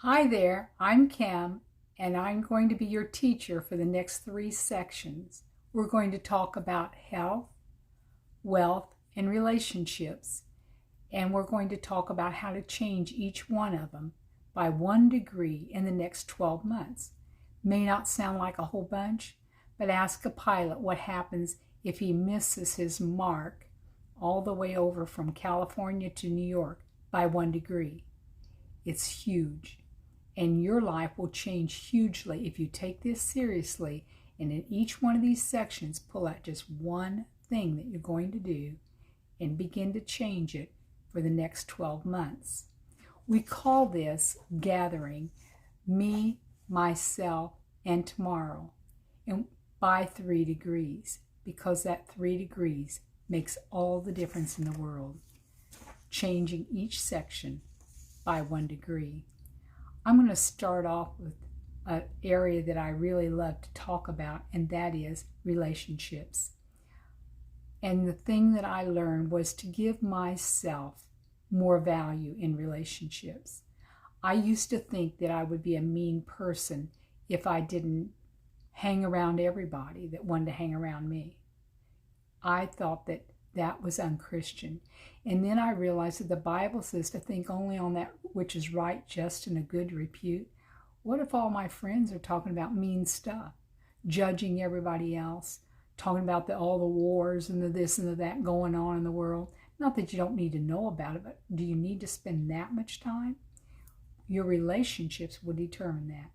Hi there, I'm Kim, and I'm going to be your teacher for the next 3 sections. We're going to talk about health, wealth, and relationships, and we're going to talk about how to change each one of them by 1 degree in the next 12 months. May not sound like a whole bunch, but ask a pilot what happens if he misses his mark all the way over from California to New York by 1 degree. It's huge. And your life will change hugely if you take this seriously and in each one of these sections pull out just one thing that you're going to do and begin to change it for the next 12 months. We call this gathering me, myself, and tomorrow, and by 3 degrees, because that 3 degrees makes all the difference in the world, changing each section by 1 degree. I'm going to start off with an area that I really love to talk about, and that is relationships. And the thing that I learned was to give myself more value in relationships. I used to think that I would be a mean person if I didn't hang around everybody that wanted to hang around me. I thought that was unchristian. And then I realized that the Bible says to think only on that which is right, just, and a good repute. What if all my friends are talking about mean stuff, judging everybody else, talking about all the wars and the this and the that going on in the world? Not that you don't need to know about it, but do you need to spend that much time? Your relationships will determine that.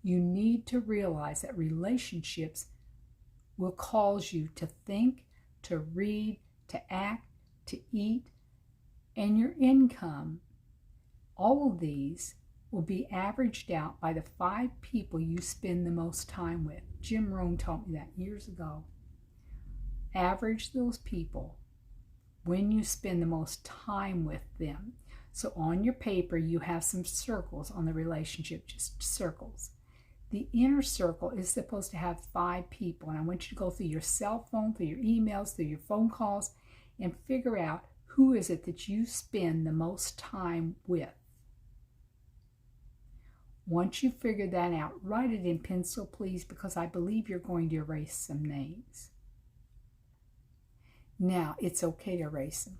You need to realize that relationships will cause you to think, to read, to act, to eat, and your income. All of these will be averaged out by the 5 people you spend the most time with. Jim Rohn taught me that years ago. Average those people when you spend the most time with them. So on your paper, you have some circles on the relationship, just circles. The inner circle is supposed to have 5 people, and I want you to go through your cell phone, through your emails, through your phone calls, and figure out who is it that you spend the most time with. Once you figure that out, write it in pencil, please, because I believe you're going to erase some names. Now, it's okay to erase them.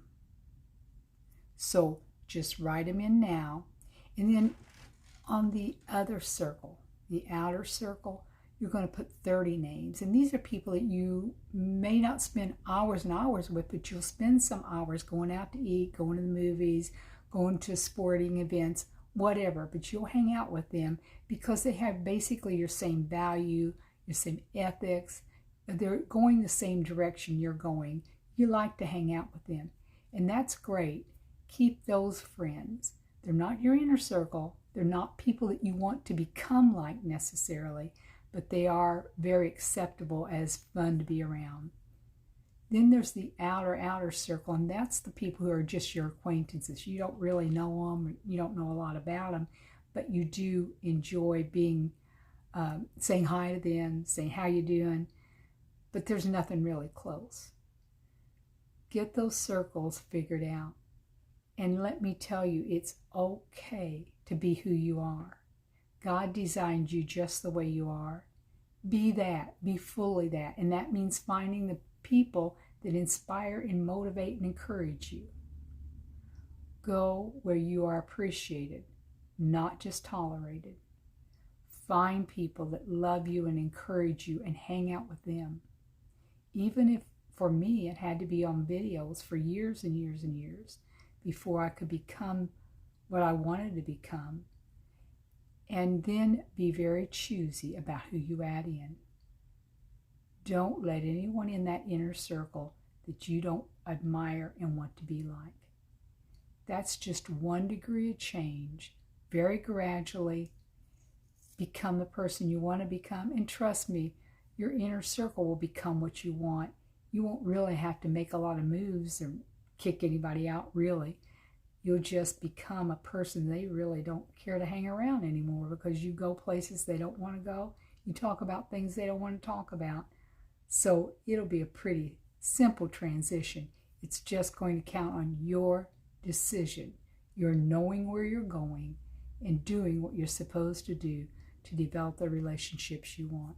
So just write them in now, and then on the other circle, the outer circle, you're going to put 30 names. And these are people that you may not spend hours and hours with, but you'll spend some hours going out to eat, going to the movies, going to sporting events, whatever. But you'll hang out with them because they have basically your same value, your same ethics. They're going the same direction you're going. You like to hang out with them. And that's great. Keep those friends. They're not your inner circle. They're not people that you want to become like necessarily, but they are very acceptable as fun to be around. Then there's the outer circle, and that's the people who are just your acquaintances. You don't really know them, you don't know a lot about them, but you do enjoy being, saying hi to them, saying how you doing, but there's nothing really close. Get those circles figured out. And let me tell you, it's okay to be who you are. God designed you just the way you are. Be that, be fully that. And that means finding the people that inspire and motivate and encourage you. Go where you are appreciated, not just tolerated. Find people that love you and encourage you and hang out with them. Even if, for me, it had to be on videos for years and years and years before I could become what I wanted to become. And then be very choosy about who you add in. Don't let anyone in that inner circle that you don't admire and want to be like. That's just 1 degree of change. Very gradually become the person you want to become. And trust me, your inner circle will become what you want. You won't really have to make a lot of moves or kick anybody out, really. You'll just become a person they really don't care to hang around anymore because you go places they don't want to go. You talk about things they don't want to talk about. So it'll be a pretty simple transition. It's just going to count on your decision, your knowing where you're going, and doing what you're supposed to do to develop the relationships you want.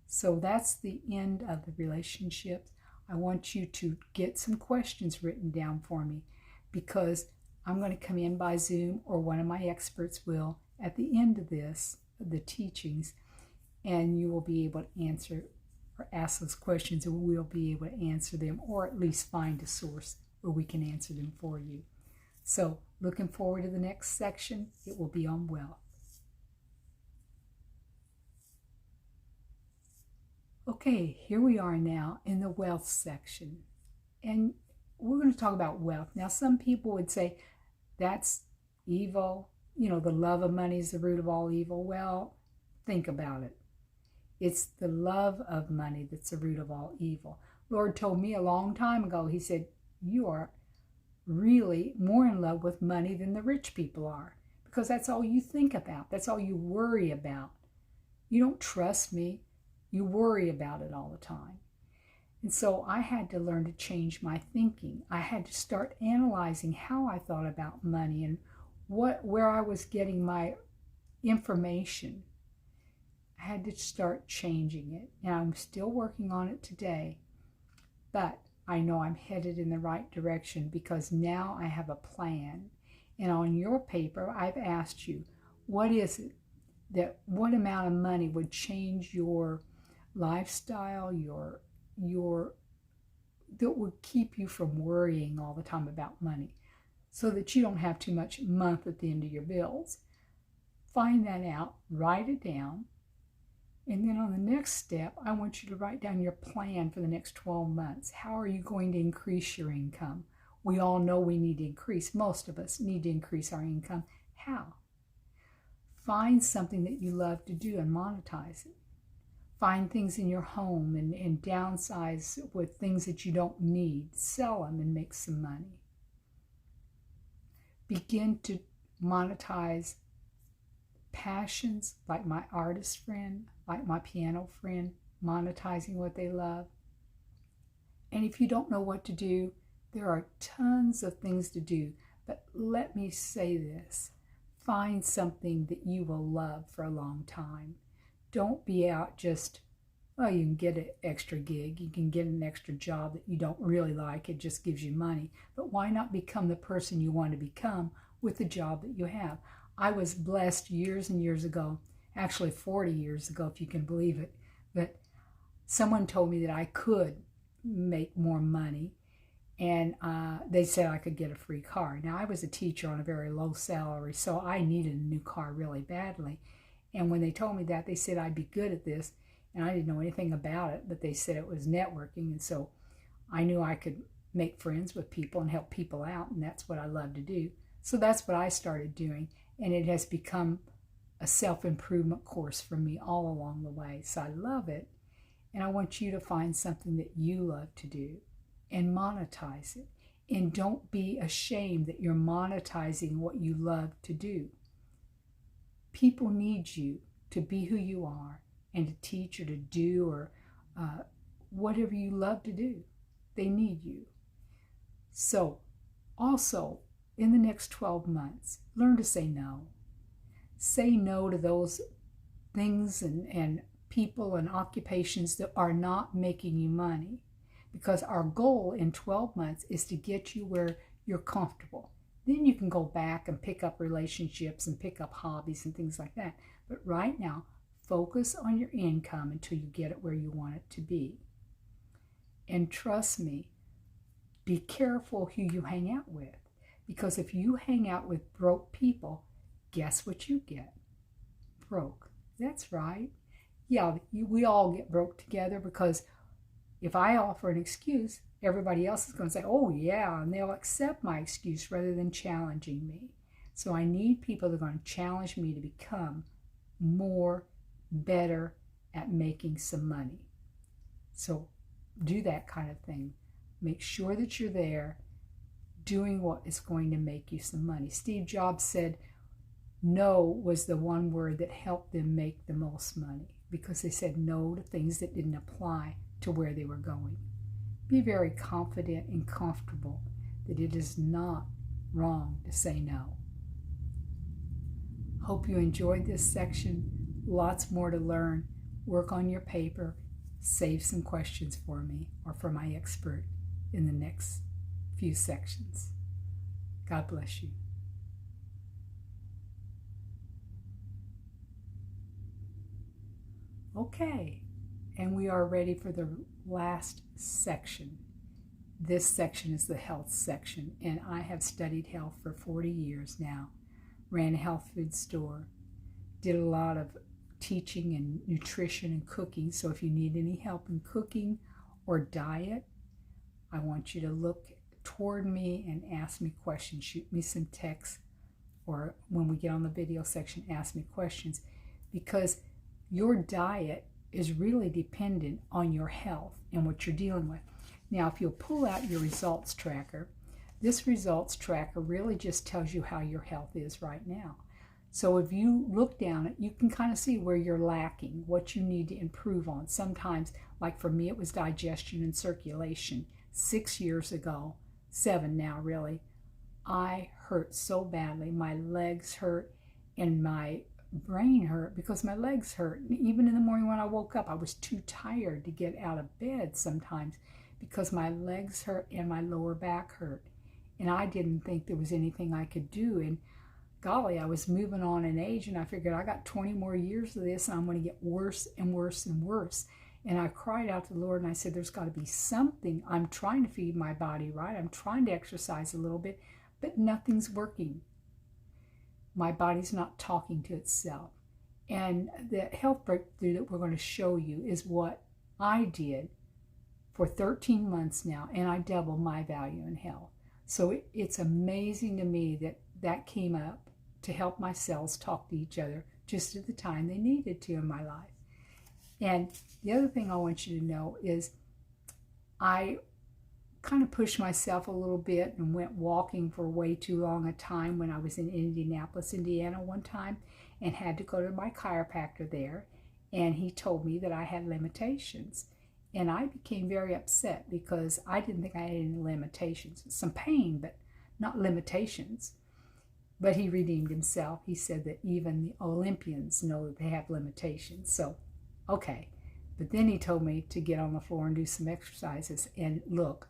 So that's the end of the relationships. I want you to get some questions written down for me, because I'm going to come in by Zoom, or one of my experts will, at the end of this, the teachings, and you will be able to answer or ask those questions, and we'll be able to answer them, or at least find a source where we can answer them for you. So looking forward to the next section. It will be on wealth. Okay, here we are now in the wealth section, and we're going to talk about wealth. Now, some people would say that's evil. You know, the love of money is the root of all evil. Well, think about it. It's the love of money that's the root of all evil. Lord told me a long time ago, he said, you are really more in love with money than the rich people are, because that's all you think about. That's all you worry about. You don't trust me. You worry about it all the time. And so I had to learn to change my thinking. I had to start analyzing how I thought about money and where I was getting my information. I had to start changing it. And I'm still working on it today. But I know I'm headed in the right direction, because now I have a plan. And on your paper, I've asked you, what is it what amount of money would change your lifestyle, that would keep you from worrying all the time about money, so that you don't have too much month at the end of your bills. Find that out, write it down, and then on the next step, I want you to write down your plan for the next 12 months. How are you going to increase your income? We all know we need to increase. Most of us need to increase our income. How? Find something that you love to do and monetize it. Find things in your home and downsize with things that you don't need. Sell them and make some money. Begin to monetize passions, like my artist friend, like my piano friend, monetizing what they love. And if you don't know what to do, there are tons of things to do. But let me say this. Find something that you will love for a long time. Don't be out just, well, you can get an extra gig. You can get an extra job that you don't really like. It just gives you money. But why not become the person you want to become with the job that you have? I was blessed years and years ago, actually 40 years ago, if you can believe it, that someone told me that I could make more money. And they said I could get a free car. Now, I was a teacher on a very low salary, so I needed a new car really badly. And when they told me that, they said I'd be good at this. And I didn't know anything about it, but they said it was networking. And so I knew I could make friends with people and help people out. And that's what I love to do. So that's what I started doing. And it has become a self-improvement course for me all along the way. So I love it. And I want you to find something that you love to do and monetize it. And don't be ashamed that you're monetizing what you love to do. People need you to be who you are and to teach or to do or whatever you love to do. They need you. So also, in the next 12 months, learn to say no. Say no to those things and people and occupations that are not making you money. Because our goal in 12 months is to get you where you're comfortable. Then you can go back and pick up relationships and pick up hobbies and things like that. But right now, focus on your income until you get it where you want it to be. And trust me, be careful who you hang out with. Because if you hang out with broke people, guess what you get? Broke. That's right. Yeah, we all get broke together, because if I offer an excuse, everybody else is going to say, oh yeah, and they'll accept my excuse rather than challenging me. So I need people that are going to challenge me to become better at making some money. So do that kind of thing. Make sure that you're there doing what is going to make you some money. Steve Jobs said no was the one word that helped them make the most money, because they said no to things that didn't apply to where they were going. Be very confident and comfortable that it is not wrong to say no. Hope you enjoyed this section. Lots more to learn. Work on your paper. Save some questions for me or for my expert in the next few sections. God bless you. Okay, and we are ready for the last section. This section is the health section, and I have studied health for 40 years now. Ran a health food store, did a lot of teaching and nutrition and cooking. So if you need any help in cooking or diet, I want you to look toward me and ask me questions. Shoot me some texts, or when we get on the video section, ask me questions, because your diet is really dependent on your health and what you're dealing with. Now, if you'll pull out your results tracker, this results tracker really just tells you how your health is right now. So if you look down it, you can kind of see where you're lacking, what you need to improve on. Sometimes, like for me, it was digestion and circulation. 6 years ago, 7 now really, I hurt so badly. My legs hurt and my brain hurt because my legs hurt. Even in the morning when I woke up, I was too tired to get out of bed sometimes because my legs hurt and my lower back hurt. And I didn't think there was anything I could do. And golly, I was moving on in age, and I figured I got 20 more years of this, and I'm going to get worse and worse and worse. And I cried out to the Lord, and I said, there's got to be something. I'm trying to feed my body right. I'm trying to exercise a little bit, but nothing's working. My body's not talking to itself. And the health breakthrough that we're going to show you is what I did for 13 months now, and I doubled my value in health. So it's amazing to me that that came up to help my cells talk to each other just at the time they needed to in my life. And the other thing I want you to know is I kind of pushed myself a little bit and went walking for way too long a time when I was in Indianapolis, Indiana one time, and had to go to my chiropractor there. And he told me that I had limitations. And I became very upset because I didn't think I had any limitations. Some pain, but not limitations. But he redeemed himself. He said that even the Olympians know that they have limitations. So, okay. But then he told me to get on the floor and do some exercises. And look,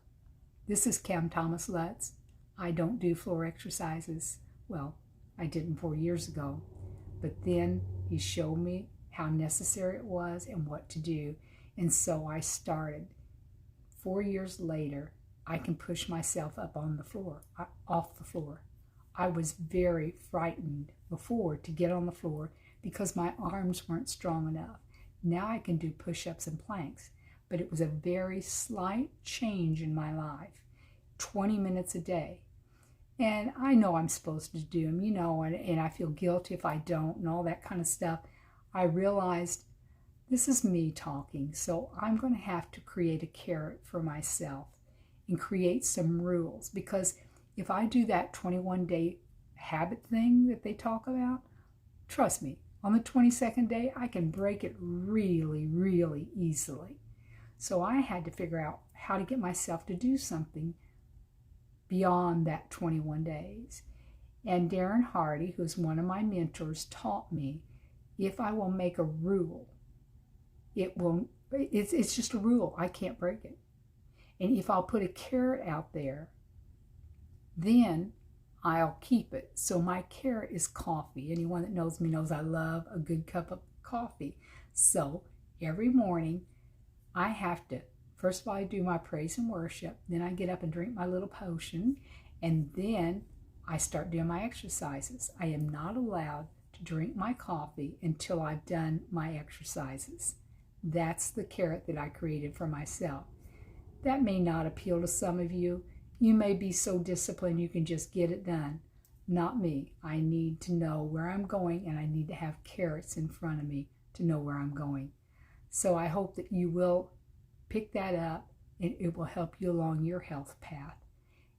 this is Cam Thomas Lutz. I don't do floor exercises. Well, I didn't 4 years ago. But then he showed me how necessary it was and what to do. And so I started. 4 years later, I can push myself up on the floor, off the floor. I was very frightened before to get on the floor because my arms weren't strong enough. Now I can do push-ups and planks, but it was a very slight change in my life. 20 minutes a day. And I know I'm supposed to do them, and I feel guilty if I don't and all that kind of stuff. I realized this is me talking, so I'm going to have to create a carrot for myself and create some rules, because if I do that 21-day habit thing that they talk about, trust me, on the 22nd day, I can break it really, really easily. So I had to figure out how to get myself to do something beyond that 21 days. And Darren Hardy, who's one of my mentors, taught me if I will make a rule, it's just a rule. I can't break it. And if I'll put a carrot out there, then I'll keep it. So my carrot is coffee. Anyone that knows me knows I love a good cup of coffee. So every morning I have to, first of all, I do my praise and worship. Then I get up and drink my little potion. And then I start doing my exercises. I am not allowed to drink my coffee until I've done my exercises. That's the carrot that I created for myself. That may not appeal to some of you. You may be so disciplined you can just get it done. Not me. I need to know where I'm going, and I need to have carrots in front of me to know where I'm going. So I hope that you will pick that up, and it will help you along your health path.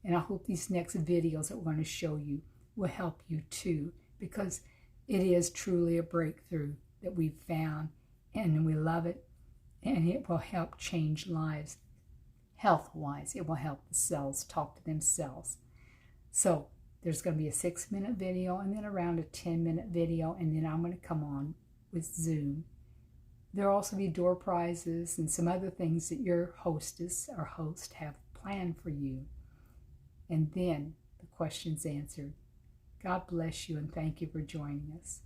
And I hope these next videos that we're going to show you will help you too, because it is truly a breakthrough that we've found, and we love it, and it will help change lives. Health-wise, it will help the cells talk to themselves. So There's going to be a 6-minute video and then around a 10-minute video, and then I'm going to come on with Zoom. There'll also be door prizes and some other things that your hostess or host have planned for you. And then the questions answered. God bless you and thank you for joining us.